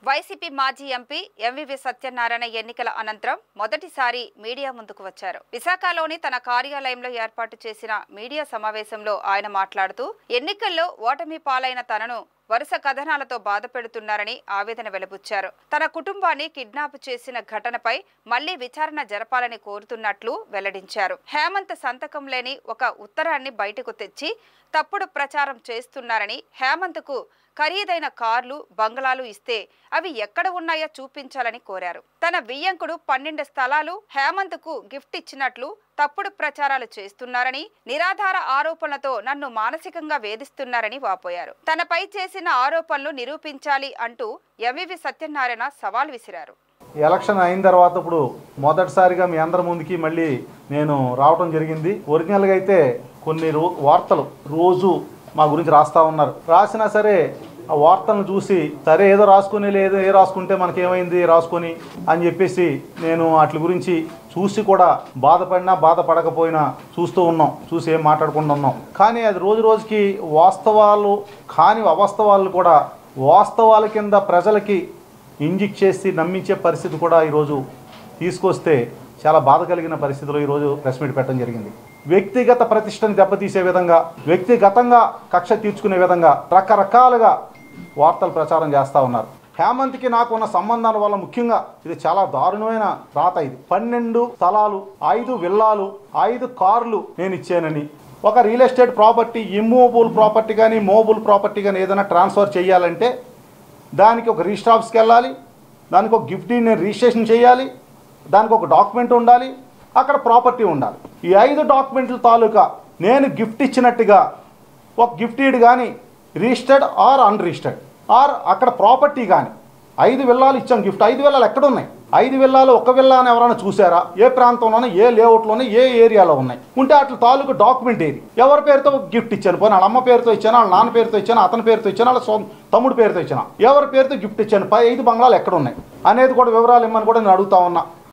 YCP మాజీ MP MVV Satyanarayana ఎన్నికల అనంతరం మొదటిసారి మీడియా ముందుకు వచ్చారు. విశాఖలోని తన కార్యాలయంలో ఏర్పాటు చేసిన మీడియా సమావేశంలో ఆయన మాట్లాడుతూ ఎన్నికల్లో ఓటమి పాలైన తనను వరుస కథనాలతో బాధపెడుతున్నారని ఆవేదన వెలిబుచ్చారు. తన కుటుంబాన్ని కిడ్నాప్ చేసిన ఘటనపై మళ్లీ విచారణ జరపాలని కోరుతున్నట్లు వెల్లడించారు. హేమంత్ సంతకం లేని ఒక ఉత్తరాన్ని బయటకు తెచ్చి తప్పుడు ప్రచారం చేస్తున్నారని, హేమంత్కు ఖరీదైన కార్లు, బంగ్లాలు ఇస్తే అవి ఎక్కడ ఉన్నాయో చూపించాలని కోరారు. తన వియ్యంకుడు 12 స్థలాలు హేమంత్కు గిఫ్ట్ ఇచ్చినట్లు తప్పుడు ప్రచారాలు చేస్తున్నారని, నిరాధార ఆరోపణలతో నన్ను మానసికంగా వేధిస్తున్నారని వాపోయారు. తనపై చేసిన ఆరోపణలు నిరూపించాలి అంటూ ఎంవివి సత్యనారాయణ సవాల్ విసిరారు. ఎలక్షన్ అయిన తర్వాత ఇప్పుడు మొదటిసారిగా మీ అందరి ముందుకి మళ్ళీ నేను రావడం జరిగింది. ఒరిజినల్గా అయితే కొన్ని వార్తలు రోజు మా గురించి రాస్తూ ఉన్నారు. రాసినా సరే ఆ వార్తలను చూసి సరే ఏదో రాసుకుని లేదో ఏ రాసుకుంటే మనకేమైంది రాసుకొని అని చెప్పేసి నేను వాటి గురించి చూసి కూడా బాధపడినా బాధపడకపోయినా చూస్తూ ఉన్నాం, చూసి ఏం మాట్లాడకుండా ఉన్నాం. కానీ అది రోజు రోజుకి వాస్తవాలు కాని అవాస్తవాలు కూడా వాస్తవాల కింద ప్రజలకి ఇంజెక్ట్ చేసి నమ్మించే పరిస్థితి కూడా ఈరోజు తీసుకొస్తే చాలా బాధ కలిగిన పరిస్థితిలో ఈరోజు ప్రెస్ మీట్ పెట్టడం జరిగింది. వ్యక్తిగత ప్రతిష్టను దెబ్బతీసే విధంగా, వ్యక్తిగతంగా కక్ష తీర్చుకునే విధంగా రకరకాలుగా వార్తలు ప్రచారం చేస్తూ ఉన్నారు. హేమంత్కి నాకు ఉన్న సంబంధాల వల్ల ముఖ్యంగా ఇది చాలా దారుణమైన రాత. ఇది 12 స్థలాలు, 5 విల్లాలు, 5 కార్లు నేను ఇచ్చానని, ఒక real estate property, immovable property కానీ మూవబుల్ ప్రాపర్టీ కానీ ఏదైనా ట్రాన్స్ఫర్ చేయాలంటే దానికి ఒక రిజిస్టర్ ఆఫీస్కి వెళ్ళాలి, దానికి ఒక గిఫ్ట్ నేను రిజిస్ట్రేషన్ చేయాలి, దానికి ఒక డాక్యుమెంట్ ఉండాలి, అక్కడ ప్రాపర్టీ ఉండాలి. ఈ 5 డాక్యుమెంట్ల తాలూకా నేను గిఫ్ట్ ఇచ్చినట్టుగా ఒక గిఫ్ట్ ఈడ్ కానీ రిజిస్టర్డ్ ఆర్ అన్రిజిస్టర్డ్ ఆర్ అక్కడ ప్రాపర్టీ కానీ 5 విల్లాలు ఇచ్చాం గిఫ్ట్. 5 విల్లాలు ఎక్కడున్నాయి? 5 విల్లాలు ఒక విల్లా అని ఎవరైనా చూసారా? ఏ ప్రాంతంలోనే, ఏ లేఅవుట్లోనే, ఏ ఏరియాలో ఉన్నాయి? ఉంటే అట్లా తాలూకు డాక్యుమెంట్ ఏది? ఎవరి పేరుతో గిఫ్ట్ ఇచ్చాను? పోనీ వాళ్ళ అమ్మ పేరుతో ఇచ్చాను, వాళ్ళ నాన్న పేరుతో ఇచ్చాను, అతని పేరుతో ఇచ్చాను, వాళ్ళ తమ్ముడు పేరుతో ఇచ్చాను, ఎవరి పేరుతో గిఫ్ట్ ఇచ్చాను, 5 బంగ్లాలు ఎక్కడ ఉన్నాయి అనేది కూడా వివరాలు ఇమ్మని కూడా నేను అడుగుతా ఉన్నా.